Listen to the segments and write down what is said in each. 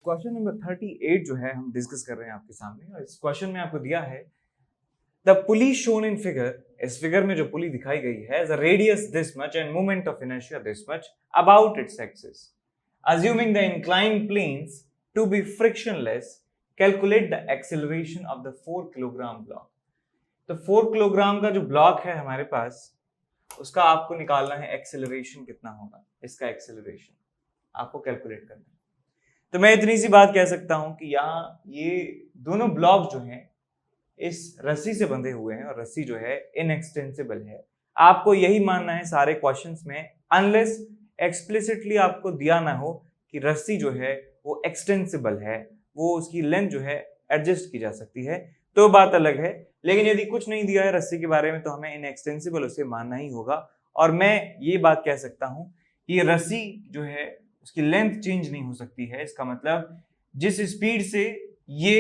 Question number 38 जो है हम डिस्कस कर रहे हैं आपके सामने, और इस क्वेश्चन में आपको दिया है the pulley shown in figure, इस फिगर में जो पुली दिखाई गई है, the radius this much end moment of inertia this much about its axis, assuming the inclined planes to be frictionless, calculate the acceleration of the 4 kilogram block. तो 4 kilogram का जो block है हमारे पास, उसका आपको निकालना है एक्सेलरेशन कितना होगा, इसका एक्सेलरेशन आपको कैलकुलेट करना है। तो मैं इतनी सी बात कह सकता हूं कि यहाँ ये दोनों ब्लॉक जो हैं इस रस्सी से बंधे हुए हैं और रस्सी जो है इनएक्सटेंसिबल है। आपको यही मानना है सारे क्वेश्चंस में, अनलेस एक्सप्लिसिटली आपको दिया ना हो कि रस्सी जो है वो एक्सटेंसिबल है, वो उसकी लेंथ जो है एडजस्ट की जा सकती है, तो बात अलग है। लेकिन यदि कुछ नहीं दिया है रस्सी के बारे में तो हमें इनएक्सटेंसिबल उसे मानना ही होगा। और मैं ये बात कह सकता हूं कि ये रस्सी जो है उसकी लेंथ चेंज नहीं हो सकती है। इसका मतलब जिस स्पीड से ये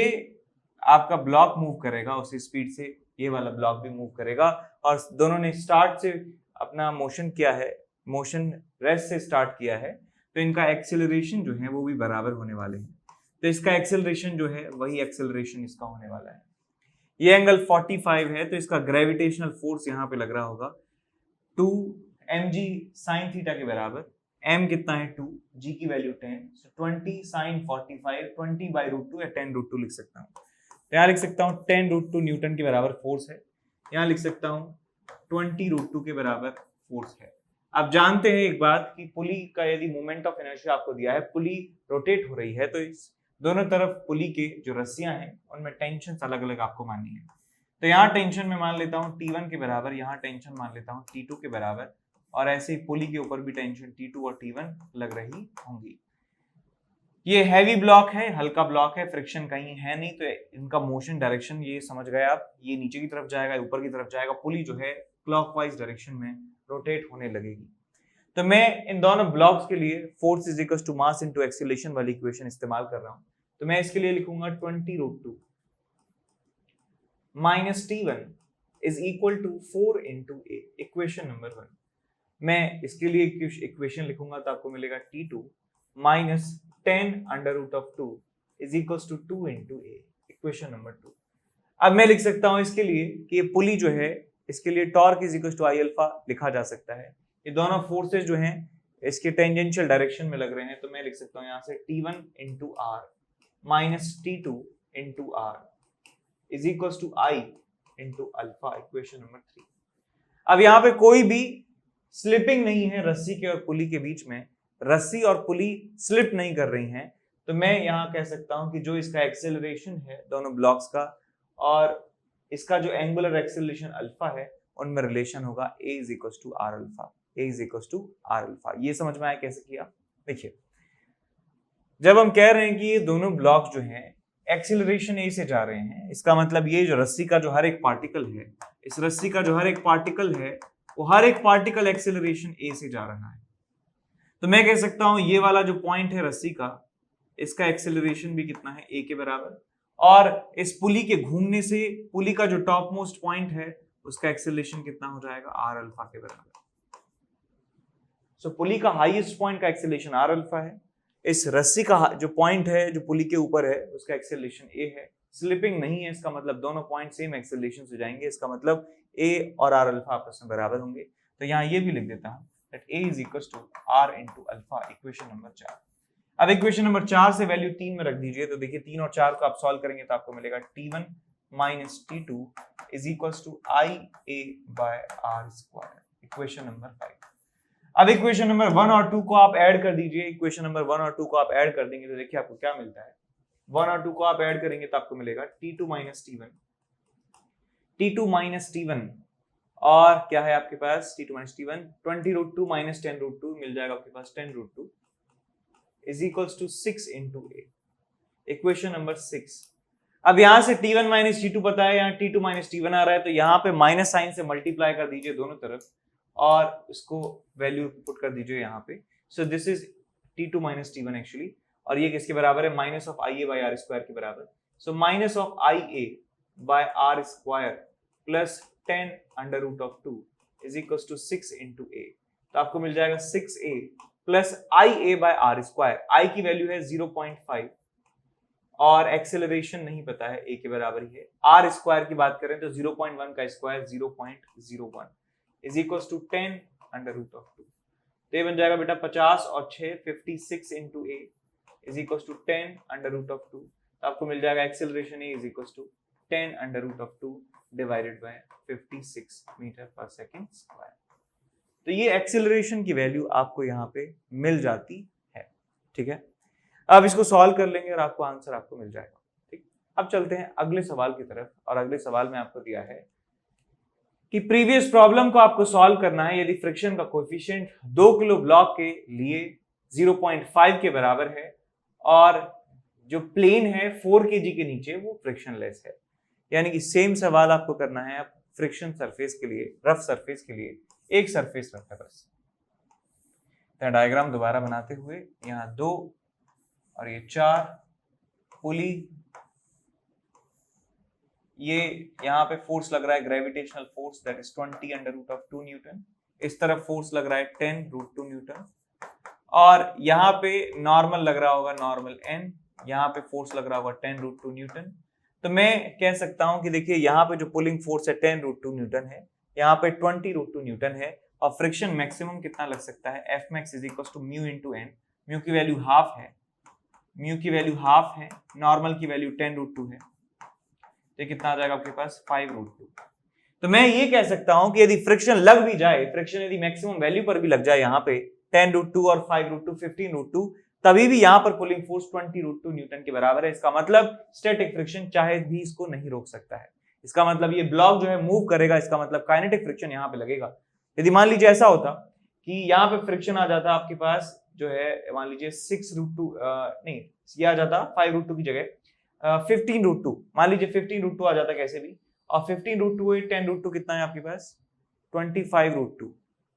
आपका ब्लॉक मूव करेगा उसी स्पीड से ये वाला ब्लॉक भी मूव करेगा, और दोनों ने स्टार्ट से अपना मोशन किया है, मोशन रेस्ट से स्टार्ट किया है, तो इनका एक्सेलरेशन जो है वो भी बराबर होने वाले हैं। तो इसका एक्सेलरेशन जो है वही एक्सेलरेशन इसका होने वाला है। ये एंगल 45 है, तो इसका ग्रेविटेशनल फोर्स यहाँ पे लग रहा होगा 2 mg sin थीटा के बराबर। m कितना है 2, g की value 10, so 20 sin 45, 20 by root 2 या 10 रूट 2 लिख सकता हूँ। तो यहाँ लिख सकता हूँ 10 रूट 2 न्यूटन के बराबर फोर्स है, यहाँ लिख सकता हूँ 20 रूट 2 के बराबर फोर्स है। आप जानते हैं एक बात कि पुली का यदि मोमेंट ऑफ इनर्शिया आपको दिया है, पुली रोटेट हो रही है, तो इस दोनों तरफ पुली के जो रस्सियां हैं उनमें टेंशन अलग अलग आपको माननी है। तो यहाँ टेंशन में मान लेता हूँ T1 के बराबर, यहाँ टेंशन मान लेता हूँ T2 के बराबर, और ऐसे ही पुली के ऊपर भी टेंशन T2 और T1 लग रही होंगी। ये हैवी ब्लॉक है, हल्का ब्लॉक है, फ्रिक्शन कहीं है नहीं, तो इनका मोशन डायरेक्शन ये समझ गए आप, ये नीचे की तरफ जाएगा, ऊपर की तरफ जाएगा, पुली जो है क्लॉकवाइज डायरेक्शन में रोटेट होने लगेगी। तो मैं इन दोनों ब्लॉक्स के लिए force is equal to mass into acceleration वाली इक्वेशन इस्तेमाल कर रहा हूं। तो मैं इसके लिए लिखूंगा 20 root 2 minus T1 is equal to 4 into a, equation number 1। मैं इसके लिए इक्वेशन लिखूंगा तो आपको मिलेगा T2 minus 10 under root of 2 is equal to 2 into a, equation number 2। अब मैं लिख सकता हूं इसके लिए कि ये पुली जो है, इसके लिए torque is equal to I alpha लिखा जा सकता है। ये दोनों फोर्सेस जो हैं इसके टेंजेंशियल डायरेक्शन में लग रहे हैं, तो मैं लिख सकता हूं यहां से T1 into R minus T2 into R is equal to I into alpha, equation number 3। अब यहाँ पे कोई भी स्लिपिंग नहीं है रस्सी के और पुली के बीच में, रस्सी और पुली स्लिप नहीं कर रही हैं, तो मैं यहाँ कह सकता हूं कि जो इसका एक्सेलरेशन है दोनों ब्लॉक्स का और इसका जो एंगुलर एक्सेलरेशन अल्फा है, उनमें रिलेशन होगा A is equal to R alpha, A is equal to R alpha. ये समझ में आया कैसे किया? देखिए, जब हम कह रहे हैं कि ये दोनों ब्लॉक जो हैं एक्सेलरेशन ए से जा रहे हैं, इसका मतलब ये जो रस्सी का जो हर एक पार्टिकल है, इस रस्सी का जो हर एक पार्टिकल है, वो हर एक पार्टिकल एक्सेलरेशन ए से जा रहा है। तो मैं कह सकता हूं ये वाला जो पॉइंट है रस्सी का, इसका एक्सेलरेशन भी कितना है, ए के बराबर, और इस पुली के घूमने से पुली का जो टॉप मोस्ट पॉइंट है उसका एक्सेलरेशन कितना हो जाएगा, आर अल्फा के बराबर। सो पुली का हाईएस्ट पॉइंट का एक्सेलरेशन आर अल्फा है, इस रस्सी का जो पॉइंट है जो पुली के ऊपर है उसका एक्सेलरेशन ए है। स्लिपिंग नहीं है, इसका मतलब दोनों पॉइंट सेम एक्सेलरेशन से जाएंगे, इसका मतलब ए और आर अल्फा आपस में बराबर होंगे। तो यहाँ ये भी लिख देता हूं that a is equal to R into alpha, equation number 4। अब इक्वेशन नंबर 4 से वैल्यू 3 में रख दीजिए, तो देखिए 3 और 4 को आप सॉल्व करेंगे तो आपको मिलेगा T1 minus T2 is equal to I A by are square, equation number 5। अब इक्वेशन नंबर 1 और 2 को आप ऐड कर दीजिए, इक्वेशन नंबर 1 और 2 को आप ऐड कर देंगे तो देखिए आपको क्या मिलता है। 1 और 2 को आप ऐड करेंगे तो आपको मिलेगा T2 minus T1, T2 minus T1, और क्या है आपके पास T2 minus T1, 20 root 2 minus 10 root 2 मिल जाएगा आपके पास 10 root 2 is equals to 6 into a, equation number 6। अब यहां से T1 माइनस T2 पता है, यहाँ T2 माइनस T1 आ रहा है, तो यहाँ पे माइनस साइन से मल्टीप्लाई कर दीजिए दोनों तरफ और उसको वैल्यू पुट कर दीजिए यहाँ पे। So this is T2 minus T1 actually, और ये किसके बराबर है, minus of I A by R square के बराबर। So minus of I A by are square plus 10 under root of 2 is equal to 6 into A, तो आपको मिल जाएगा 6a plus I A by are square. I की value है 0.5 और acceleration नहीं पता है, a के बराबर ही है। r स्क्वायर की बात करें तो 0.1 का square 0.01 is equal to 10 under root of 2। तो ये बन जाएगा बेटा 50 और 6 56 into a is equal to 10 under root of 2। तो आपको मिल जाएगा acceleration a is equal to 10 under root of 2 divided by 56 metre पर सेकेंड स्क्वायर। तो ये एक्सेलरेशन की वैल्यू आपको यहाँ पे मिल जाती है। ठीक है, अब इसको सॉल्व कर लेंगे और आपको आंसर आपको मिल जाएगा। ठीक, अब चलते हैं अगले सवाल की तरफ। और अगले सवाल में आपको दिया है कि प्रीवियस प्रॉब्लम को आपको सॉल्व करना है यदि फ्रिक्शन का कोएफिशिएंट 2 किलो ब्लॉक के लिए 0.5 के बराबर है और जो प्लेन है 4 kg के नीचे वो फ्रिक्शनलेस है। यानी कि सेम सवाल आपको करना है अब फ्रिक्शन सरफेस के लिए, रफ सरफेस के लिए। एक सरफेस रखा है बस। तो डायग्राम दोबारा बनाते हुए यहाँ 2 और ये 4 पुली, ये यहाँ पे फोर्स लग रहा है gravitational force that is 20 under root of 2 newton. इस तरफ फोर्स लग रहा है 10 रूट 2 न्यूटन और यहाँ पे नॉर्मल लग रहा होगा नॉर्मल n, यहाँ पे फोर्स लग रहा होगा 10 रूट 2 न्यूटन। तो मैं कह सकता हूं कि देखिए यहाँ पे जो पुलिंग फोर्स है 10 रूट 2 न्यूटन है, यहाँ पे 20 रूट 2 न्यूटन है और फ्रिक्शन मैक्सिमम कितना लग सकता है, F max is equal to mu into N. Mu की वैल्यू हाफ है, म्यू की वैल्यू हाफ है, नॉर्मल की वैल्यू 10 रूट 2 है, तो कितना आ जाएगा आपके पास 5 रूट 2। तो मैं ये कह सकता हूं कि यदि फ्रिक्शन लग भी जाए, फ्रिक्शन यदि मैक्सिमम वैल्यू पर भी लग जाए यहाँ पे 10 रूट 2 और 5 रूट 2 15 रूट 2, तभी भी यहाँ पर पुलिंग फोर्स 20 रूट 2 न्यूटन के बराबर है। इसका मतलब स्टैटिक फ्रिक्शन चाहे भी इसको नहीं रोक सकता है। इसका मतलब ये ब्लॉक जो है मूव करेगा, इसका मतलब काइनेटिक फ्रिक्शन यहाँ पे लगेगा। यदि मान लीजिए ऐसा होता कि यहाँ पे फ्रिक्शन आ जाता आपके पास जो है, मान लीजिए 6 रूट 2 नहीं, ये आ जाता 5 रूट 2 की जगह 15 रूट 2, मान लीजिए 15 रूट 2 आ जाता कैसे भी, और 15 रूट 2 10 रूट 2 कितना है आपके पास 25 रूट 2।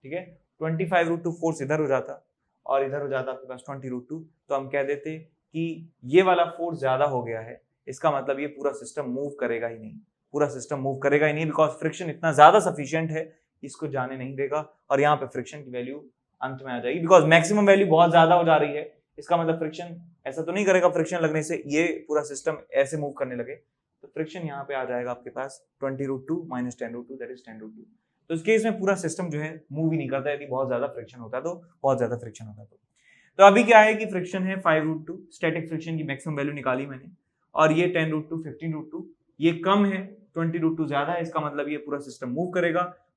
ठीक है, 25 रूट 2 फोर्स इधर हो जाता और इधर हो जाता आपके पास 20 रूट 2। तो हम कह देते कि ये वाला फोर्स ज्यादा हो गया है, इसका मतलब ये पूरा सिस्टम मूव करेगा ही नहीं, पूरा सिस्टम मूव करेगा ही नहीं, बिकॉज फ्रिक्शन इतना ज्यादा सफिशिएंट है, इसको जाने नहीं देगा और यहाँ पे फ्रिक्शन की वैल्यू अंत में आ जाएगी, बिकॉज मैक्सिमम वैल्यू बहुत ज्यादा हो जा रही है। इसका मतलब फ्रिक्शन ऐसा तो नहीं करेगा, फ्रिक्शन लगने से ये पूरा सिस्टम ऐसे मूव करने लगे, तो फ्रिक्शन यहाँ पे आ जाएगा आपके पास 20 root 2 minus 10 root 2 that is 10 root 2। तो इस केस में पूरा सिस्टम जो है मूव ही नहीं करता, यदि बहुत ज्यादा फ्रिक्शन होता है तो, बहुत ज्यादा फ्रिक्शन होता है तो अभी क्या है कि फ्रिक्शन है 5 रूट 2, स्टैटिक फ्रिक्शन की मैक्सिमम वैल्यू निकाली मैंने, और ये 10 रूट 2 15 रूट 2, ये कम है 20 रूट 2 ज्यादा है, इसका मतलब ये पूरा सिस्टम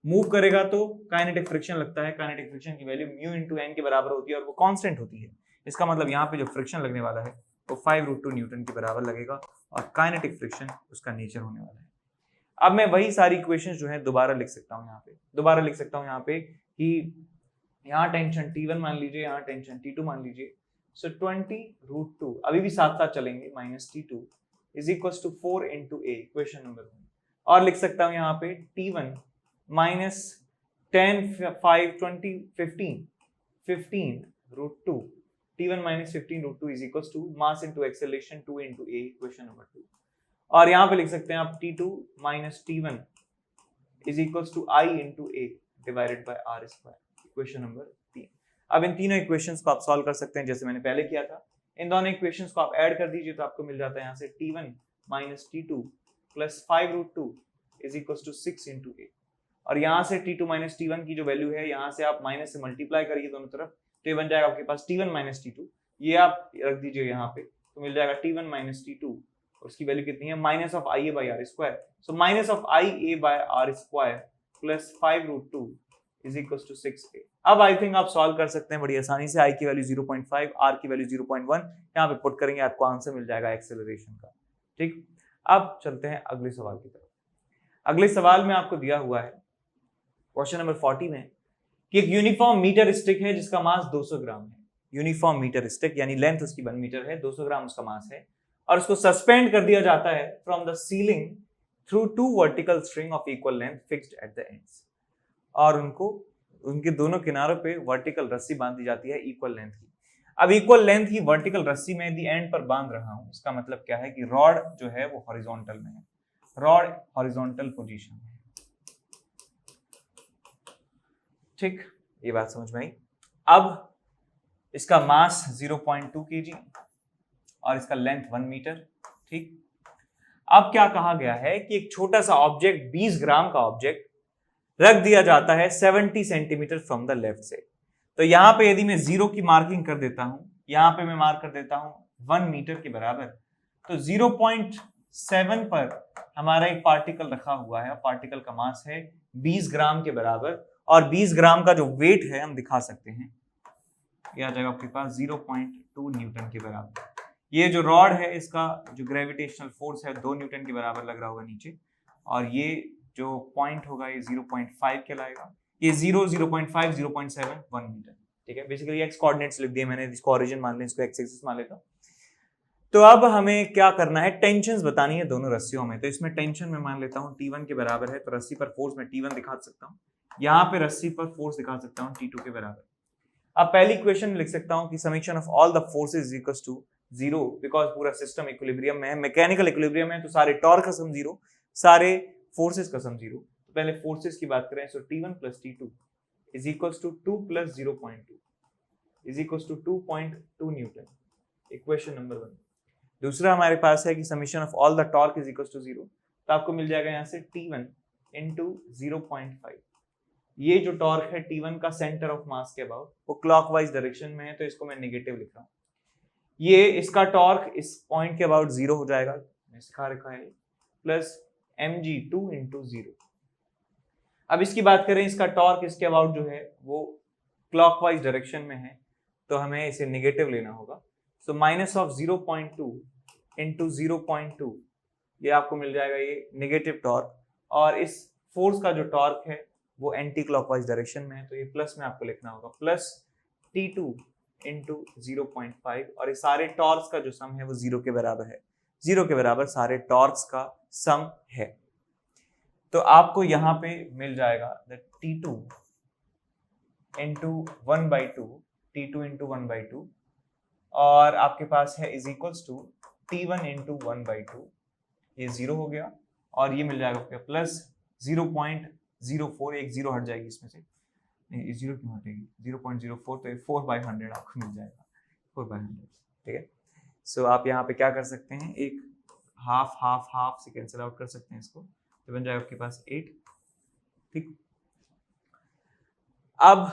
मूव करेगा तो काइनेटिक फ्रिक्शन लगता है। काइनेटिक फ्रिक्शन की वैल्यू म्यू इंटू एन के बराबर होती है और वो कांस्टेंट होती है। इसका मतलब यहाँ पे जो फ्रिक्शन लगने वाला है वो 5 रूट 2 न्यूटन के बराबर लगेगा और काइनेटिक फ्रिक्शन उसका नेचर होने वाला है। अब मैं वही सारी इक्वेशंस जो है दोबारा लिख सकता हूँ यहाँ पे कि यहाँ टेंशन T1 मान लीजिए, यहाँ टेंशन T2 मान लीजिए। सो 20 रूट 2 अभी भी साथ साथ चलेंगे, minus T2 is equal to 4 into a, equation number 1। और लिख सकता हूँ यहाँ पे T1 minus 10 5 20 15 root 2, T1 minus 15 root 2 is equal to mass into acceleration 2 into a, equation number 2। और यहाँ पे लिख सकते हैं आप T2 minus T1 is equal to I into a divided by are square, equation number 3। अब इन तीनों equations को आप सॉल्व कर सकते हैं जैसे मैंने पहले किया था। इन दोनों इक्वेशंस को आप ऐड कर दीजिए तो आपको मिल जाता है यहाँ से T1 minus T2 plus 5 root 2 is equal to 6 into A. और यहाँ से T2 माइनस T1 की जो वैल्यू है, यहाँ से आप माइनस से मल्टीप्लाई करिए दोनों तरफ, तो ये बन जाएगा आपके पास T1 माइनस T2, ये आप रख दीजिए यहाँ पे, तो मिल जाएगा T1 माइनस T2, उसकी वैल्यू कितनी है minus of I A by R square. So minus of I A by R square plus 5 root 2 is equal to 6a। अब आई थिंक आप सॉल्व कर सकते हैं बड़ी आसानी से। आई की वैल्यू 0.5, आर की वैल्यू 0.1, यहाँ पे पुट करेंगे आपको आंसर मिल जाएगा एक्सेलरेशन का। ठीक, अब चलते हैं अगले सवाल की तरफ। अगले सवाल में आपको दिया हुआ है क्वेश्चन नंबर 40 में कि एक यूनिफॉर्म मीटर स्टिक है जिसका मास 200 ग्राम है। यूनिफॉर्म मीटर स्टिक यानी लेंथ उसकी 1 मीटर है, 200 ग्राम उसका मास है, और उसको सस्पेंड कर दिया जाता है from the ceiling through 2 vertical string of equal length fixed at the ends. और उनके दोनों किनारों पे वर्टिकल रस्सी बांध दी जाती है इक्वल लेंथ की। अब इक्वल लेंथ की वर्टिकल रस्सी में दी एंड पर बांध रहा हूं, इसका मतलब क्या है कि रॉड जो है वो हॉरिजॉन्टल में है, रॉड हॉरिजॉन्टल पोजीशन में है। ठीक, ये बात समझ में आई। अब इसका मास 0.2 kg और इसका लेंथ 1 मीटर। ठीक, अब क्या कहा गया है कि एक छोटा सा ऑब्जेक्ट 20 ग्राम का ऑब्जेक्ट रख दिया जाता है 70 सेंटीमीटर फ्रॉम द लेफ्ट से। तो यहां पे यदि मैं 0 की मार्किंग कर देता हूं, यहां पे मैं मार्क कर देता हूं 1 मीटर के बराबर, तो 0.7 पर हमारा एक पार्टिकल रखा हुआ है, पार्टिकल का मास है 20 ग्राम के बराबर, और 20 ग्राम का जो वेट है हम दिखा सकते हैं, यह आ जाएगा आपके पास 0.2 न्यूटन के बराबर। ये जो रॉड है इसका जो ग्रेविटेशनल फोर्स है 2 न्यूटन के बराबर लग रहा होगा नीचे, और ये जो पॉइंट होगा ये 0.5 कहलाएगा। ये 0, 0.5, 0.7, 1 मीटर। ठीक है, बेसिकली एक्स कोऑर्डिनेट्स लिख दिए मैंने, इसको ओरिजिन मान लें, इसको एक्स एक्सिस मान लेता हूं। तो अब हमें क्या करना है, टेंशंस बतानी है दोनों रस्सियों में। तो इसमें टेंशन में मान लेता हूं T1 के बराबर है, तो रस्सी पर फोर्स में T1 दिखा सकता हूं, यहाँ पे रस्सी पर फोर्स दिखा सकता हूं T2 के बराबर। अब पहली इक्वेशन लिख सकता हूं कि summation of all the forces is equal to 0, because पूरा सिस्टम इक्विलिब्रियम में है, मैकेनिकल इक्विलिब्रियम है, तो सारे टॉर्क का सम 0, सारे फोर्सेस का सम 0। तो पहले फोर्सेस की बात करें, so T1 plus T2 is equal to 2 plus 0.2 is equal to 2.2 newton, equation number 1। दूसरा हमारे पास है कि summation of all the torque is equal to 0, तो आपको मिल जाएगा यहाँ से T1 इंटू 0.5। ये जो टॉर्क है T1 का सेंटर ऑफ मास के अबाउट, वो क्लॉकवाइज डायरेक्शन में है, तो इसको मैं नेगेटिव लिख रहा हूँ। ये इसका टॉर्क इस पॉइंट के अबाउट 0 हो जाएगा, मैंने सिखा रखा है, प्लस mg2 इंटू 0। अब इसकी बात करें, इसका टॉर्क इसके अबाउट जो है वो क्लॉकवाइज डायरेक्शन में है, तो हमें इसे नेगेटिव लेना होगा। सो माइनस ऑफ 0.2 इंटू 0.2, ये आपको मिल जाएगा ये नेगेटिव टॉर्क, और इस फोर्स का जो टॉर्क है वो एंटी क्लॉकवाइज डायरेक्शन में है, तो ये प्लस में आपको लिखना होगा, प्लस T2 इंटू 0.5, और ये सारे टॉर्क्स का जो सम है वो 0 के बराबर है, 0 के बराबर सारे टॉर्क्स का सम है। तो आपको यहाँ पे मिल जाएगा T2 इंटू 1/2, T2 इंटू 1/2, और आपके पास है is equals to T1 into 1/2, ये 0 हो गया, और ये मिल जाएगा आपके प्लस 0.04, एक 0 हट जाएगी इसमें से, नहीं 0 क्यों हटेगी, 0.04, तो ये 4/100 आपको मिल जाएगा, 4/100। ठीक है, सो आप यहाँ पे क्या कर सकते हैं, एक हाफ हाफ हाफ से कैंसिल आउट कर सकते हैं इसको, तो बन जाएगा आपके पास 8। ठीक, अब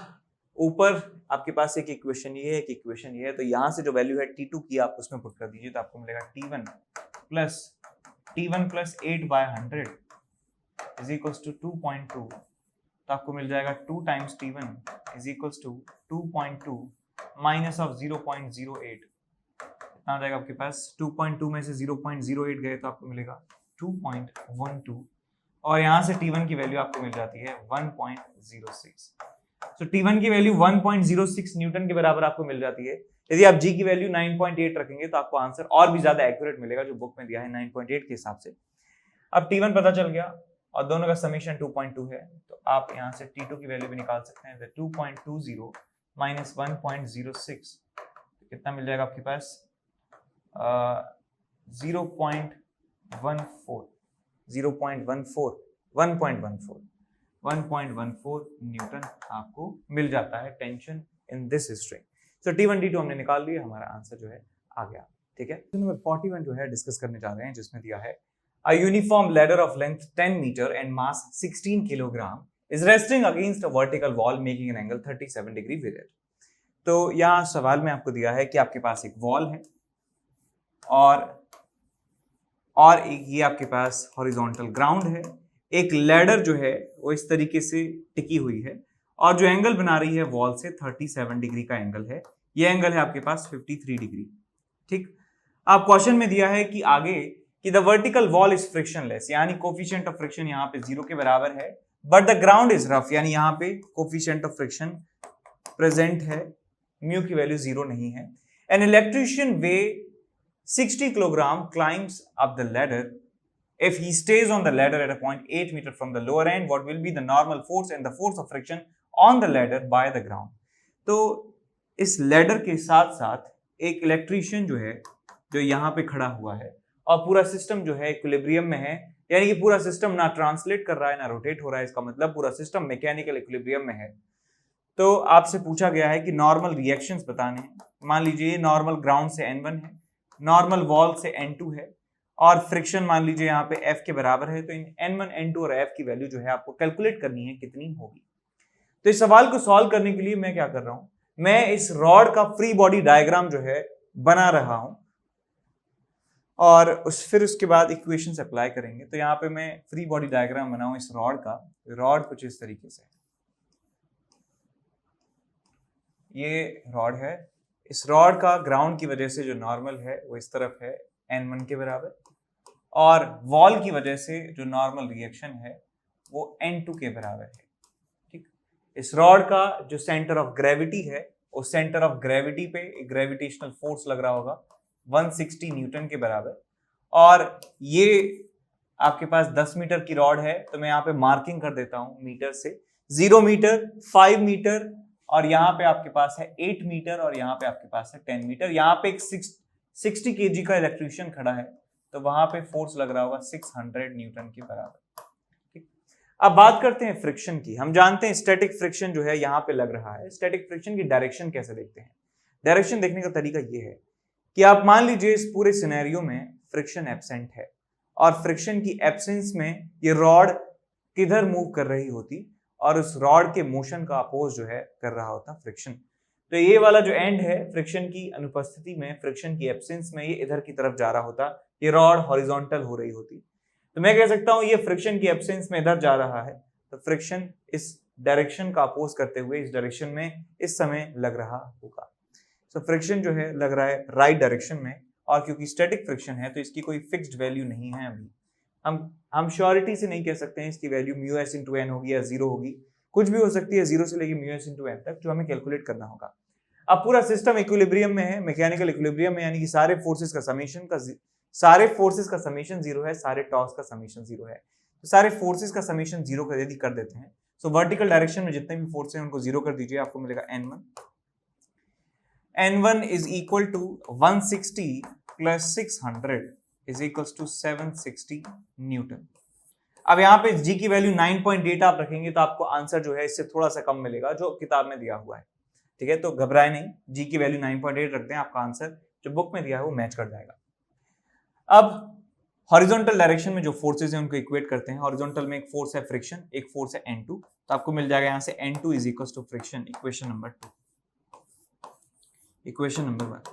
ऊपर आपके पास एक इक्वेशन ये है, एक इक्वेशन ये है, तो यहाँ से जो वैल्यू है T2 की आप उसमें पुट कर दीजिए, तो आपको मिलेगा T1 plus 8/100 is equals to 2.2, तो आपको मिल जाएगा 2 times T1 is equals to 2.2 minus of 0.08, कितना हो जाएगा आपके पास, 2.2 में से 0.08 गए तो आपको मिलेगा 2.12, और यहाँ से T1 की वैल्यू आपको मिल जाती है 1.06। तो T1 की वैल्यू 1.06 न्यूटन के बराबर आपको मिल जाती है। यदि आप G की वैल्यू 9.8 रखेंगे तो आपको आंसर और भी ज्यादा एक्यूरेट मिलेगा, जो बुक में दिया है 9.8 के हिसाब से। अब T1 पता चल गया और दोनों का समेशन 2.2 है, तो आप यहाँ से T2 की वैल्यू भी निकाल सकते हैं। 2.20 माइनस 1.06 कितना मिल जाएगा आपके पास, 1.14 न्यूटन आपको मिल जाता है tension in this string. So T1 T2 हमने निकाल लिया, हमारा आंसर जो है आ गया। ठीक है, नंबर 41 जो है डिस्कस करने जा रहे हैं, जिसमें दिया है a uniform ladder of length 10 meter and mass 16 kilogram is resting against a vertical wall making an angle 37 degree with it। तो यहाँ सवाल में आपको दिया है कि आपके पास एक वॉल है और एक ये आपके पास हॉरिजॉन्टल ग्राउंड है, एक लैडर जो है वो इस तरीके से टिकी हुई है, और जो एंगल बना रही है वॉल से 37 डिग्री का एंगल है, ये एंगल है आपके पास 53 डिग्री। ठीक, आप क्वेश्चन में दिया है कि आगे कि the vertical wall is frictionless, यानी कोफिशिएंट ऑफ फ्रिक्शन यहाँ पे 0 के बराबर है, but the ground is rough, यानी यहाँ पे कोफिशिएंट ऑफ फ्रिक्शन प्रेजेंट है, म्यू की वैल्यू 0 नहीं है। N electrician way 60 kilogram climbs up the ladder. If he stays on the ladder at a point 8 meter from the lower end, what will be the normal force and the force of friction on the ladder by the ground? तो इस ladder के साथ साथ एक electrician जो है, जो यहाँ पे खड़ा हुआ है, और पूरा सिस्टम जो है इक्विलिब्रियम में है, यानी कि पूरा सिस्टम ना ट्रांसलेट कर रहा है ना रोटेट हो रहा है, इसका मतलब पूरा सिस्टम मैकेनिकल इक्विलिब्रियम में है। तो आपसे पूछा गया है कि नॉर्मल रिएक्शंस बताने हैं। मान लीजिए नॉर्मल ग्राउंड से N1 है, नॉर्मल वॉल से N2 है और फ्रिक्शन मान लीजिए यहाँ पे F के बराबर है, तो इन N1, N2 और F की वैल्यू जो है आपको कैलकुलेट करनी है कितनी होगी। तो इस सवाल को सॉल्व करने के लिए मैं क्या कर रहा हूं, मैं इस रॉड का फ्री बॉडी डायग्राम जो है बना रहा हूं और फिर उसके बाद इक्वेशंस अप्लाई करेंगे। तो यहाँ पे मैं फ्री बॉडी डायग्राम बनाऊं इस रॉड का। रॉड कुछ इस तरीके से, ये रॉड है। इस रॉड का ग्राउंड की वजह से जो नॉर्मल है वो इस तरफ है N1 के बराबर, और वॉल की वजह से जो नॉर्मल रिएक्शन है वो N2 के बराबर है। ठीक, इस रॉड का जो सेंटर ऑफ ग्रेविटी है, उस सेंटर ऑफ ग्रेविटी पे एक ग्रेविटेशनल फोर्स लग रहा होगा 160 न्यूटन के बराबर, और ये आपके पास 10 मीटर की रॉड है, तो मैं यहाँ पे मार्किंग कर देता हूं मीटर से, 0 मीटर, 5 मीटर, और यहाँ पे आपके पास है 8 मीटर, और यहाँ पे आपके पास है 10 मीटर। यहाँ पे एक 60 kg का इलेक्ट्रिशियन खड़ा है, तो वहां पे फोर्स लग रहा होगा 600 न्यूटन के बराबर। ठीक, अब बात करते हैं फ्रिक्शन की। हम जानते हैं स्टैटिक फ्रिक्शन जो है यहाँ पे लग रहा है। स्टैटिक फ्रिक्शन की डायरेक्शन कैसे देखते हैं? डायरेक्शन देखने का तरीका ये है कि आप मान लीजिए इस पूरे सिनेरियो में फ्रिक्शन एब्सेंट है, और फ्रिक्शन की एब्सेंस में ये रॉड किधर मूव कर रही होती, और उस रॉड के मोशन का अपोज जो है कर रहा होता फ्रिक्शन। तो ये वाला जो एंड है फ्रिक्शन की अनुपस्थिति में, फ्रिक्शन की एब्सेंस में, ये इधर की तरफ जा रहा होता, ये रॉड हॉरिजॉन्टल हो रही होती। तो मैं कह सकता हूं ये फ्रिक्शन की एब्सेंस में इधर जा रहा है, तो फ्रिक्शन इस डायरेक्शन का अपोज करते हुए इस डायरेक्शन में इस समय लग रहा होगा। तो फ्रिक्शन जो है लग रहा है राइट डायरेक्शन में, और क्योंकि स्टैटिक फ्रिक्शन है तो इसकी कोई फिक्स्ड वैल्यू नहीं है। अभी हम श्योरिटी से नहीं कह सकते हैं इसकी वैल्यू μs into n होगी या 0 होगी, कुछ भी हो सकती है 0 से लेके μs into n तक, जो हमें कैलकुलेट करना होगा। अब पूरा सिस्टम इक्विलिब्रियम में है, मैकेनिकल इक्विलिब्रियम में, यानी कि सारे फोर्सेस का समेशन 0 है, सारे टॉर्क्स का समेशन 0 है। तो सारे फोर्सेस का समेशन 0 कर यदि कर देते हैं, सो वर्टिकल डायरेक्शन में जितने भी फोर्स हैं उनको 0 कर दीजिए, आपको मिलेगा N1 is equal to 160 plus 600 is equals to 760 Newton. अब यहाँ पे G की वैल्यू 9.8 आप रखेंगे तो आपको आंसर जो है इससे थोड़ा सा कम मिलेगा जो किताब में दिया हुआ है। ठीक है, तो घबराए नहीं, G की वैल्यू 9.8 रख दें, आपका आंसर जो बुक में दिया है वो मैच कर जाएगा। अब हॉरिजॉन्टल डायरेक्शन में जो फोर्सेज हैं उनको इक्वेट करते हैं। हॉरिजॉन्टल में एक फोर्स है फ्रिक्शन, एक फोर्स है N2, तो आपको मिल जाएगा यहाँ से N2 is equals to friction, equation number 2, equation number 1।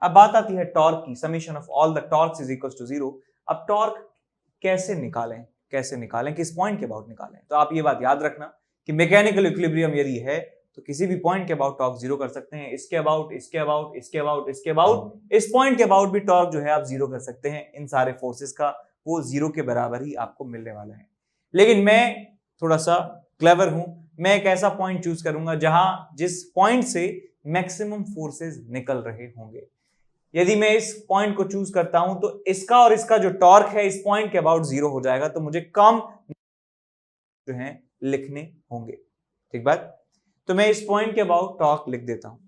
अब बात आती है टॉर्क की, summation of all the torques is equals to 0। अब टॉर्क कैसे निकालें, किस पॉइंट के अबाउट निकालें? तो आप ये बात याद रखना कि मैकेनिकल इक्विलिब्रियम यदि है तो किसी भी पॉइंट के अबाउट टॉर्क 0 कर सकते हैं, इसके अबाउट, इसके अबाउट, इसके अबाउट, इसके अबाउट, इस पॉइंट के अबाउट भी टॉर्क जो है आप 0 कर सकते हैं। इन सारे फोर्सेस का वो 0 के बराबर ही आपको मिलने वाला है। लेकिन मैं थोड़ा सा क्लेवर हूं, मैं एक ऐसा पॉइंट चूज करूंगा जिस पॉइंट से मैक्सिमम फोर्सेस निकल रहे होंगे। यदि मैं इस पॉइंट को चूज करता हूं तो इसका और इसका जो टॉर्क है इस पॉइंट के अबाउट 0 हो जाएगा, तो मुझे कम जो है लिखने होंगे। ठीक बात? तो मैं इस पॉइंट के अबाउट टॉर्क लिख देता हूं,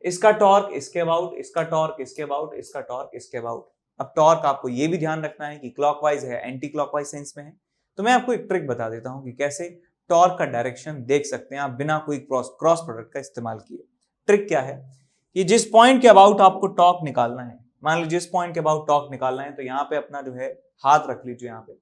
इसका टॉर्क इसके अबाउट, इसका टॉर्क इसके अबाउट, इसका टॉर्क इसके अबाउट। अब टॉर्क आपको यह भी ध्यान रखना है कि क्लॉकवाइज है, एंटी क्लॉकवाइज सेंस में है। तो मैं आपको एक ट्रिक बता देता हूं कि कैसे टॉर्क का डायरेक्शन देख सकते हैं आप बिना कोई क्रॉस प्रोडक्ट का इस्तेमाल किए। ट्रिक क्या है कि जिस पॉइंट के अबाउट आपको टॉर्क निकालना है, मान लीजिए जिस पॉइंट के अबाउट टॉर्क निकालना है, तो यहाँ पे अपना जो है हाथ रख लीजिए यहाँ पे,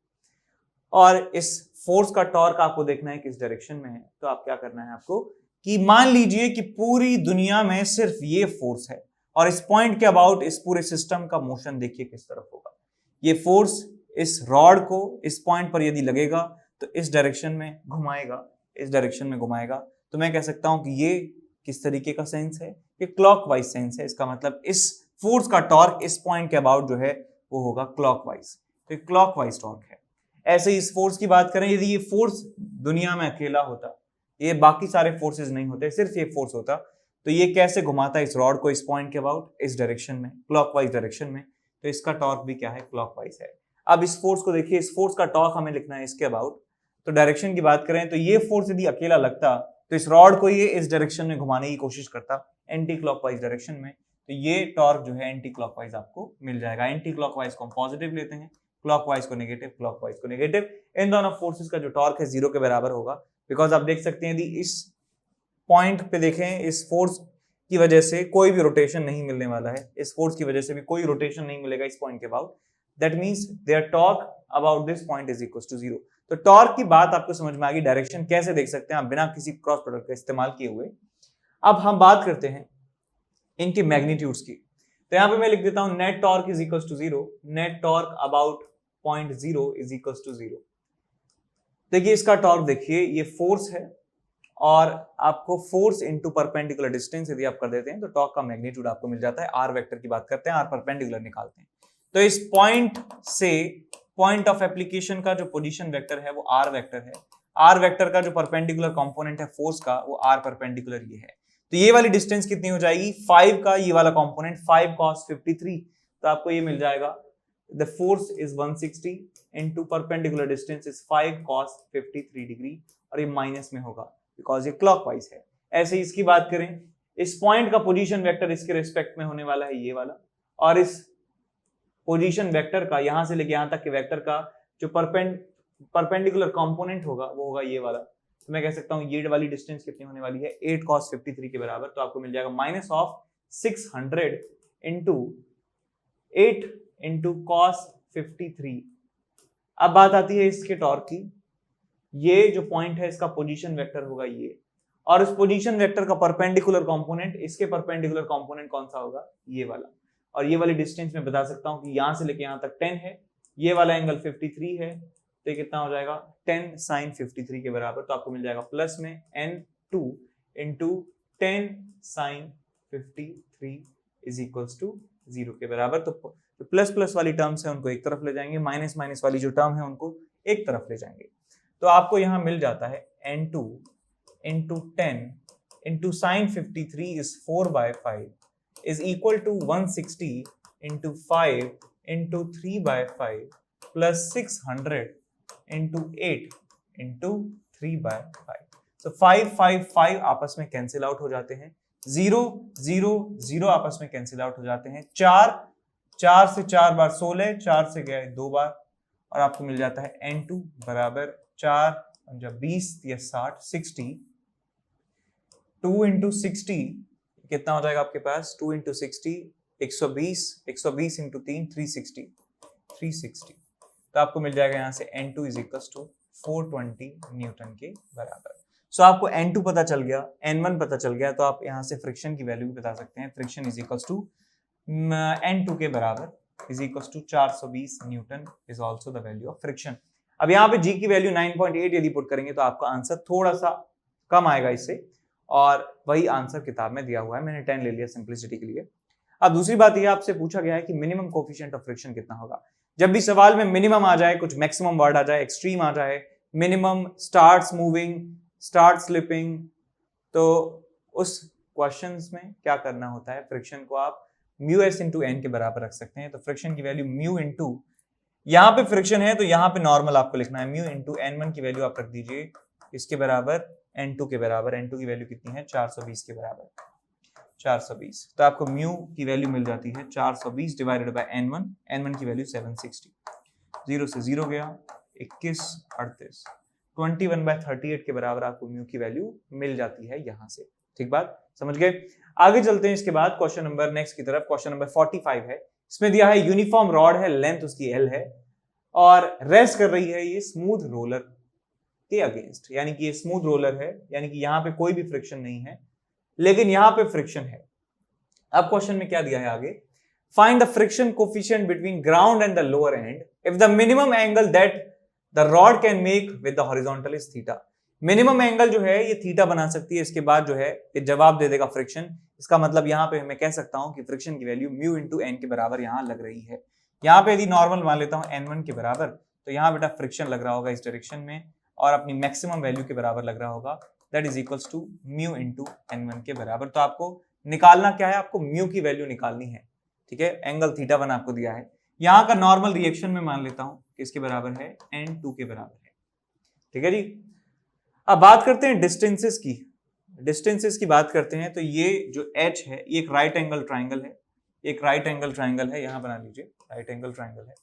और इस फोर्स का टॉर्क आपको देखना है किस डायरेक्शन में है। तो आप क्या करना है आपको कि मान लीजिए कि पूरी दुनिया में सिर्फ ये फोर्स है, और इस पॉइंट के अबाउट इस पूरे सिस्टम का मोशन देखिए किस तरफ होगा। ये फोर्स इस रॉड को इस पॉइंट पर यदि लगेगा तो इस डायरेक्शन में घुमाएगा, इस डायरेक्शन में घुमाएगा। तो मैं कह सकता हूं कि ये किस तरीके का सेंस है, ये क्लॉकवाइज सेंस है। इसका मतलब इस फोर्स का टॉर्क इस पॉइंट के अबाउट जो है वो होगा क्लॉकवाइज, तो ये क्लॉकवाइज टॉर्क है। ऐसे ही इस फोर्स की बात करें, यदि ये फोर्स दुनिया में अकेला होता, ये बाकी सारे फोर्सेज नहीं होते, सिर्फ ये फोर्स होता, तो ये कैसे घुमाता इस रॉड को इस पॉइंट के अबाउट, इस डायरेक्शन में, क्लॉकवाइज डायरेक्शन में। तो इसका टॉर्क भी क्या है, क्लॉकवाइज है। अब इस फोर्स को देखिए, इस फोर्स का टॉर्क हमें लिखना है इसके अबाउट। तो डायरेक्शन की बात करें तो ये फोर्स यदि अकेला लगता तो इस रॉड को ये इस डायरेक्शन में घुमाने की कोशिश करता, एंटी क्लॉकवाइज डायरेक्शन में, तो ये टॉर्क जो है एंटी क्लॉकवाइज आपको मिल जाएगा। एंटी क्लॉकवाइज को हम पॉजिटिव लेते हैं, क्लॉकवाइज को नेगेटिव, क्लॉकवाइज को नेगेटिव। इन दोनों फोर्सेस का जो टॉर्क है 0 के बराबर होगा, बिकॉज आप देख सकते हैं यदि इस पॉइंट पे देखें, इस फोर्स की वजह से कोई भी रोटेशन नहीं मिलने वाला है, इस फोर्स की वजह से भी कोई रोटेशन नहीं मिलेगा इस पॉइंट के about, that means their torque about this point is equal to 0। तो टॉर्क की बात आपको समझ में आ गई, डायरेक्शन कैसे देख सकते हैं आप बिना किसी क्रॉस प्रोडक्ट का इस्तेमाल किए हुए। अब हम बात करते हैं इनकी मैग्नीट्यूड्स की। तो यहां पे मैं लिख देता हूं net torque is equal to 0, net torque about point 0 is equal to 0। देखिए इसका टॉर्क देखिए, ये फोर्स है और आपको फोर्स इनटू परपेंडिकुलर डिस्टेंस यदि आप कर देते हैं तो टॉर्क का मैग्नीट्यूड आपको मिल जाता है। आर वेक्टर की बात करते हैं, आर परपेंडिकुलर निकालते हैं, तो इस पॉइंट से पॉइंट ऑफ एप्लीकेशन का जो पोजीशन वेक्टर है वो आर वेक्टर है, आर वेक्टर का जो परपेंडिकुलर कंपोनेंट है फोर्स का वो आर परपेंडिकुलर ये है। तो ये वाली डिस्टेंस कितनी हो जाएगी, 5 का ये वाला कंपोनेंट 5 cos 53, तो आपको ये मिल जाएगा the force is 160 into perpendicular distance is 5 cos 53 degree, और ये माइनस में होगा बिकॉज ये क्लॉकवाइज है। ऐसे ही इसकी बात करें, इस पॉइंट का पोजीशन वेक्टर इसके रिस्पेक्ट में होने वाला है ये वाला, और इस पोजीशन वेक्टर का यहां से लेके यहां तक के वेक्टर का जो परपेंडिकुलर कंपोनेंट होगा वो होगा ये वाला। तो मैं कह सकता हूं ये वाली डिस्टेंस कितनी होने वाली है, 8 cos 53 के बराबर। तो आपको मिल जाएगा minus of 600 into 8 into cos 53। अब बात आती है इसके टॉर्क की, ये जो पॉइंट है इसका पोजीशन वेक्टर होगा ये, और इस पोजीशन वेक्टर का परपेंडिकुलर कंपोनेंट, इसके परपेंडिकुलर कंपोनेंट कौन सा होगा, ये वाला। और ये वाली डिस्टेंस मैं बता सकता हूं कि यहां से लेके यहां तक 10 है, ये वाला एंगल 53 है, तो कितना हो जाएगा 10 sin 53 के बराबर। तो आपको मिल जाएगा प्लस में n2 into 10 sin 53 is equals to 0 के बराबर। तो प्लस प्लस वाली टर्म्स है उनको एक तरफ ले जाएंगे, माइनस माइनस वाली जो टर्म है उनको एक तरफ ले जाएंगे। तो आपको यहां मिल जाता है n2 into 10 into sine 53 is 4/5 is equal to 160 into 5 into 3/5 plus 600 into 8 into 3/5। so 5 5 5 आपस में कैंसिल आउट हो जाते हैं, 0 0 0 आपस में कैंसिल आउट हो जाते हैं, 4 से 4 बार 16, 4 से गया 2 बार, और आपको मिल जाता है n2 बराबर 4 जब 20 या 60 2 इंटू 60 कितना हो जाएगा आपके पास, 2 इंटू 60 120 इंटू 3 360। तो आपको मिल जाएगा यहाँ से n2 is equal to 420 Newton के बराबर। सो आपको n2 पता चल गया, n1 पता चल गया, तो आप यहाँ से फ्रिक्शन की वैल्यू भी बता सकते हैं। Friction is equal to n2 के बराबर is equal to 420 newton is also the value of friction. अब यहाँ पे g की वैल्यू 9.8 यदि पुट करेंगे तो आपका आंसर थोड़ा सा कम आएगा इससे, और वही आंसर किताब में दिया हुआ है, मैंने 10 ले लिया सिंपलिसिटी के लिए। अब दूसरी बात यह आपसे पूछा गया है कि मिनिमम कोफिशिएंट ऑफ फ्रिक्शन कितना होगा। जब भी सवाल में मिनिमम आ जाए, कुछ मैक्सिमम वर्ड आ जाए, एक्सट्रीम आ जाए, minimum, starts moving, start slipping, तो उस क्वेश्चंस में क्या करना होता है, फ्रिक्शन को आप म्यू एस इंटू एन के बराबर रख सकते हैं। तो फ्रिक्शन की वैल्यू म्यू इंटू, यहाँ पे फ्रिक्शन है तो यहाँ पे नॉर्मल आपको लिखना है, म्यू इंटू n1 की वैल्यू आप रख दीजिए इसके बराबर n2 के बराबर। n2 की वैल्यू कितनी है, 420 के बराबर, 420। तो आपको म्यू की वैल्यू मिल जाती है 420 डिवाइडेड बाय n1 की वैल्यू 760, 0 से 0 गया, 21 38, 21/38 के बराबर आपको म्यू की वैल्यू मिल जाती है यहाँ से। ठीक बात, समझ गए। आगे चलते हैं इसके बाद क्वेश्चन नंबर नेक्स्ट की तरफ। क्वेश्चन नंबर 45 है, इसमें दिया है यूनिफॉर्म रॉड है, लेंथ उसकी L है और रेस्ट कर रही है ये स्मूथ रोलर के अगेंस्ट, यानी कि ये स्मूथ रोलर है, यानी कि यहाँ पे कोई भी फ्रिक्शन नहीं है, लेकिन यहाँ पे फ्रिक्शन है। अब क्वेश्चन में क्या दिया है आगे, find the friction coefficient between ground and the lower and if the minimum angle that the rod can make with the horizontal is theta. Minimum angle जो है ये थीटा बना सकती है, इसके बाद जो है ये जवाब दे देगा फ्रिक्शन। इसका मतलब यहाँ पे मैं कह सकता हूं कि फ्रिक्शन की वैल्यू म्यू इंटू एन के बराबर यहाँ लग रही है। यहाँ पे यदि नॉर्मल मान लेता हूं n1 के बराबर, तो यहाँ बेटा फ्रिक्शन लग रहा होगा इस डायरेक्शन में और अपनी मैक्सिमम वैल्यू के बराबर लग रहा होगा, that is equals to mu into n1 के बराबर। तो आपको निकालना क्या है, आपको म्यू की वैल्यू निकालनी है। ठीक है, एंगल थीटा 1 आपको दिया है, यहाँ का नॉर्मल रिएक्शन में मान लेता हूँ किसके बराबर है, n2 के बराबर है। ठीक है जी, अब बात करते हैं डिस्टेंसेस की। डिस्टेंसेस की बात करते हैं तो ये जो h है ये एक राइट एंगल ट्राइंगल है, एक राइट एंगल ट्राइंगल है, यहाँ बना लीजिए राइट एंगल ट्राइंगल है।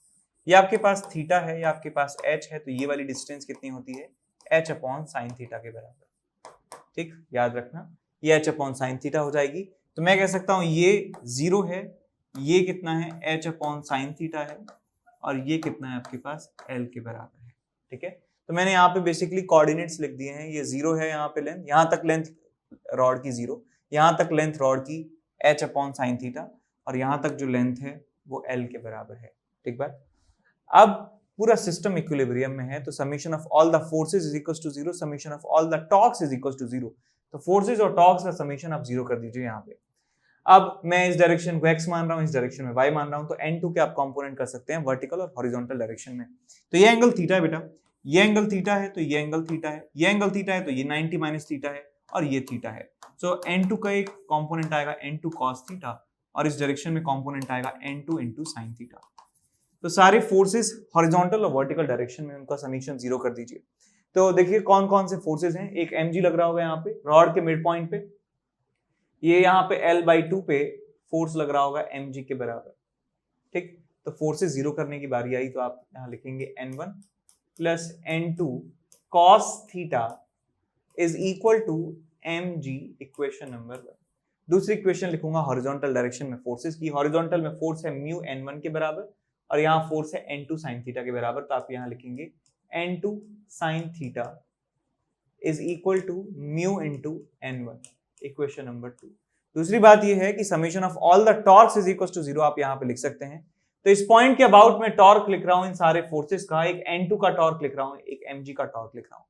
ये आपके पास थीटा है, ये आपके पास h है, तो ये वाली डिस्टेंस कितनी होती है, h अपॉन साइन थीटा के बराबर। ठीक, याद रखना ये h अपॉन साइन थीटा हो जाएगी। तो मैं कह सकता हूं ये 0 है, ये कितना है h अपॉन साइन थीटा है, और ये कितना है आपके पास l के बराबर है। ठीक है, तो मैंने यहाँ पे बेसिकली कोऑर्डिनेट्स लिख दिए हैं। ये 0 है यहाँ पे लेंथ, यहाँ तक लेंथ रॉड की 0, यहाँ तक लेंथ रॉड की h अपॉन साइन थीटा, और यहाँ तक जो लेंथ है वो l के बराबर है। ठीक बात। अब पूरा सिस्टम इक्विलिब्रियम में है, तो summation of all the forces is equal to 0, summation of all the torques is equal to 0। तो फोर्सेस और टॉर्क्स का समीशन आप 0 कर दीजिए यहाँ पे। अब मैं इस डायरेक्शन को x मान रहा हूँ, इस डायरेक्शन में y मान रहा हूँ, तो n2 के आप कंपोनेंट कर सकते हैं वर्टिकल और हॉरिजॉन्टल डायरेक्शन में। तो ये एंगल थीटा है बेटा, ये एंगल थीटा है, तो ये एंगल थीटा है, ये एंगल थीटा है, तो ये 90 माइनस थीटा है, और ये थीटा है। सो n2 का एक कंपोनेंट आएगा n2 cos थीटा, और इस डायरेक्शन में कंपोनेंट आएगा n2 into sin थीटा। तो सारे फोर्सेस हॉरिजॉन्टल और वर्टिकल डायरेक्शन में उनका समीशन 0 कर दीजिए। तो देखिए कौन कौन से फोर्सेस हैं। एक mg लग रहा होगा यहाँ पे रॉड के मिड पॉइंट पे, ये यहाँ पे L/2 पे फोर्स लग रहा होगा mg के बराबर। ठीक, तो फोर्सेस 0 करने की बारी आई, तो आप यहाँ लिखेंगे n1 plus n2 cos theta is equal to mg, equation number 1। दूसरी इक्वेशन लिखूंगा हॉरिजॉन्टल डायरेक्शन में फोर्सेस की। हॉरिजॉन्टल में फोर्स है म्यू n1 के बराबर, और यहाँ फोर्स है n2 sin थीटा के बराबर, तो आप यहाँ लिखेंगे n2 sin theta is equal to mu into n1, equation number 2। दूसरी बात यह है कि summation of all the torques is equal to 0 आप यहाँ पे लिख सकते हैं। तो इस पॉइंट के अबाउट में टॉर्क लिख रहा हूं इन सारे फोर्सेस का, एक n2 का टॉर्क लिख रहा हूं, एक mg का टॉर्क लिख रहा हूं।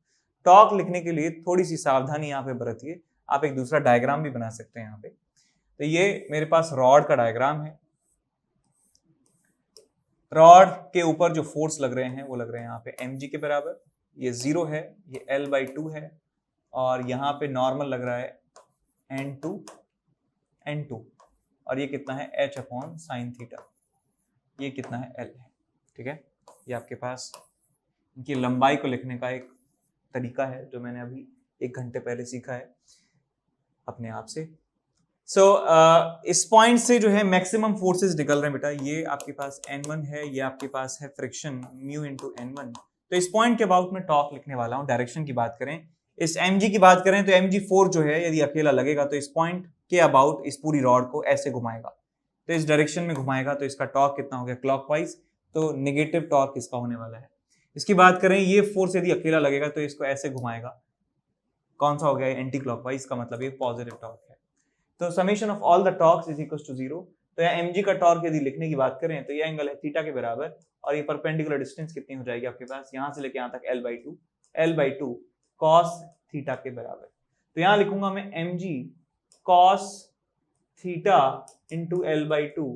टॉर्क लिखने के लिए थोड़ी सी सावधानी यहाँ पे बरतिए, आप एक दूसरा डायग्राम भी बना सकते हैं यहाँ पे। तो ये मेरे पास रॉड का डायग्राम है, रॉड के ऊपर जो फोर्स लग रहे हैं वो लग रहे हैं यहाँ पे mg के बराबर, ये 0 है, ये L/2 है, और यहाँ पे नॉर्मल लग रहा है n2, और ये कितना है h अपॉन साइन थीटा, ये कितना है L है। ठीक है, ये आपके पास इनकी लंबाई को लिखने का एक तरीका है जो मैंने अभी 1 घंटे पहले सीखा है अपने आप से। इस पॉइंट से जो है मैक्सिमम फोर्सेस निकल रहे हैं बेटा। ये आपके पास n1 है, ये आपके पास है फ्रिक्शन म्यू इंटू n1। तो इस पॉइंट के अबाउट में टॉर्क लिखने वाला हूँ। डायरेक्शन की बात करें, इस mg की बात करें तो mg4 जो है यदि अकेला लगेगा तो इस पॉइंट के अबाउट इस पूरी रॉड को ऐसे घुमाएगा, तो इस डायरेक्शन में घुमाएगा, तो इसका टॉर्क कितना हो गया क्लॉकवाइज, तो नेगेटिव टॉर्क इसका होने वाला है। इसकी बात करें, ये फोर्स यदि अकेला लगेगा तो इसको ऐसे घुमाएगा, कौन सा हो गया एंटी क्लॉकवाइज, का मतलब ये पॉजिटिव टॉर्क है। तो summation of all the torques is equal to 0। तो यहाँ mg का टॉर्क यदि लिखने की बात करें तो ये एंगल है थीटा के बराबर, और ये परपेंडिकुलर डिस्टेंस कितनी हो जाएगी आपके पास, यहाँ से लेके यहाँ तक L/2 cos थीटा के बराबर। तो यहाँ लिखूंगा मैं mg cos theta into L/2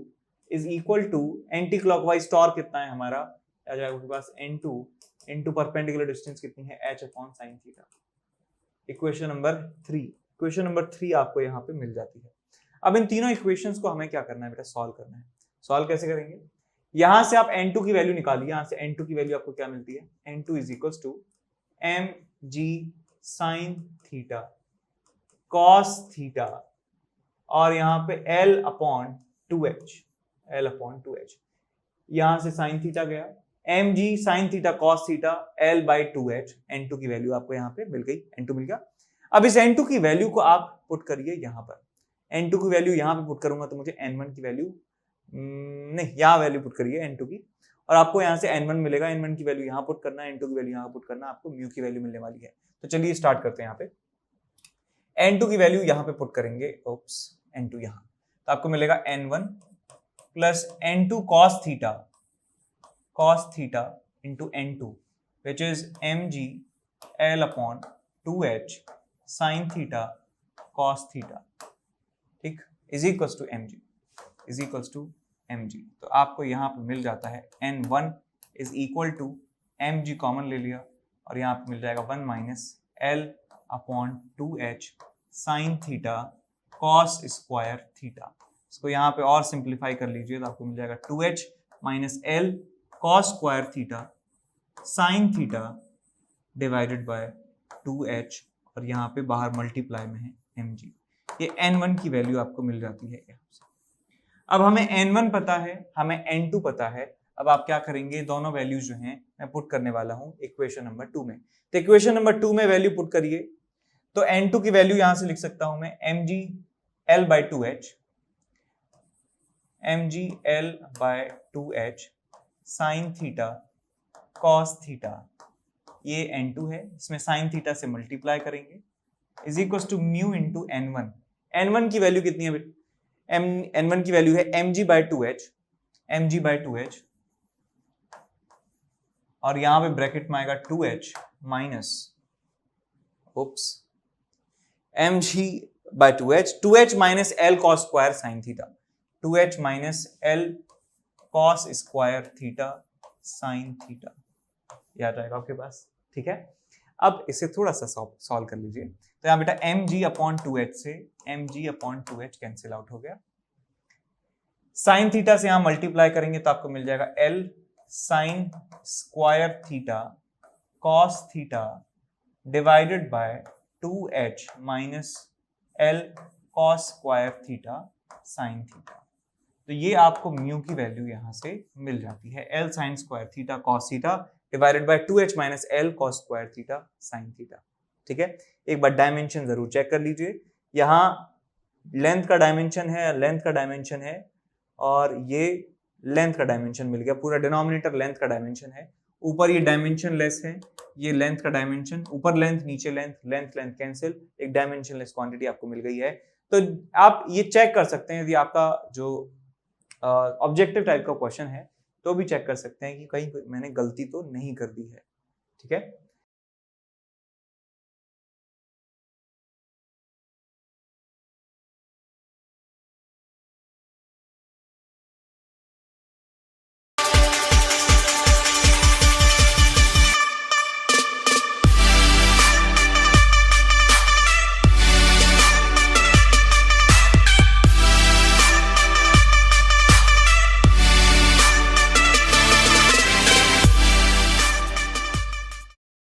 is equal to anticlockwise torque कितना है हमारा, आ जाएगा आपके पास n2 इंटू परपेंडिकुलर डिस्टेंस कितनी है h upon sine theta, equation number 3। Equation number 3 आपको यहाँ पे मिल जाती है। अब इन तीनों इक्वेशंस को हमें क्या करना है बेटा, सॉल्व करना है। सॉल्व कैसे करेंगे, यहां से आप n2 की वैल्यू निकालिए, यहां से n2 की वैल्यू आपको क्या मिलती है, n2 is equals to mg sin theta cos theta, और यहाँ पे L अपॉन 2h, यहां से sin थीटा गया, mg sin theta cos theta L/2h, n2 की वैल्यू आपको यहाँ पे मिल गई, n2 मिल गया। अब इस n2 की वैल्यू को आप पुट करिए यहाँ पर, n2 की वैल्यू यहाँ पे पुट करूंगा तो मुझे n1 की वैल्यू नहीं, यहाँ वैल्यू पुट करिए n2 की, और आपको यहाँ से n1 मिलेगा, n1 की वैल्यू यहाँ पुट करना, n2 की वैल्यू यहाँ पुट करना, आपको म्यू की वैल्यू मिलने वाली है। तो चलिए स्टार्ट करते हैं। यहाँ पे n2 की वैल्यू यहाँ पे पुट करेंगे, ओप्स n2 यहाँ, तो आपको मिलेगा n1 plus n2 cos theta into n2 which is mg L upon 2h sin theta cos theta, ठीक, इज इक्वल्स टू mg। तो आपको यहाँ पे मिल जाता है n1 is equal to mg, common ले लिया, और यहाँ पे मिल जाएगा 1 minus L upon 2h sin theta cos square theta. इसको यहाँ पे और सिंप्लीफाई कर लीजिए तो आपको मिल जाएगा 2h minus L cos square theta sin theta divided by 2h, और यहाँ पे बाहर मल्टीप्लाई में है mg। ये n1 की वैल्यू आपको मिल जाती है यहाँ से। अब हमें n1 पता है, हमें n2 पता है। अब आप क्या करेंगे, दोनों वैल्यूज जो हैं मैं पुट करने वाला हूँ इक्वेशन नंबर 2 में। तो इक्वेशन नंबर 2 में वैल्यू पुट करिए, तो n2 की वैल्यू यहाँ से लिख सकता हूँ मैं mg L by 2h mg L by 2h sin theta cos theta, ये n2 है, इसमें sin थीटा से मल्टीप्लाई करेंगे, is equal to mu into n1। n1 की वैल्यू कितनी है? n1 की वैल्यू है mg by 2h और यहां पे ब्रैकेट में आएगा 2h minus mg by 2h minus l cos square sin theta, 2h minus l cos square theta sin theta, याद आएगा आपके पास? ठीक है, अब इसे थोड़ा सा सॉल्व कर लीजिए। तो यहाँ बेटा mg अपॉन 2h से mg upon 2h cancel out हो गया, साइन थीटा से यहां मल्टीप्लाई करेंगे तो आपको मिल जाएगा L sine square theta cos theta divided by 2h minus L cos square theta sine theta. तो ये आपको म्यू की वैल्यू यहां से मिल जाती है, L sine square theta cos theta divided by 2h minus L cos square theta sine theta. ठीक है, एक बार डायमेंशन जरूर चेक कर लीजिए, यहाँ लेंथ का डायमेंशन है और ये लेंथ का डायमेंशन मिल गया, पूरा डिनोमिनेटर लेंथ का डायमेंशन है, ऊपर ये डायमेंशन लेस है, ये लेंथ का डायमेंशन, ऊपर लेंथ नीचे लेंथ कैंसिल, एक डायमेंशन लेस क्वांटिटी आपको मिल गई है। तो आप ये चेक कर सकते हैं, यदि आपका जो ऑब्जेक्टिव टाइप का क्वेश्चन है तो भी चेक कर सकते हैं कि कहीं मैंने गलती तो नहीं कर दी है। ठीक है।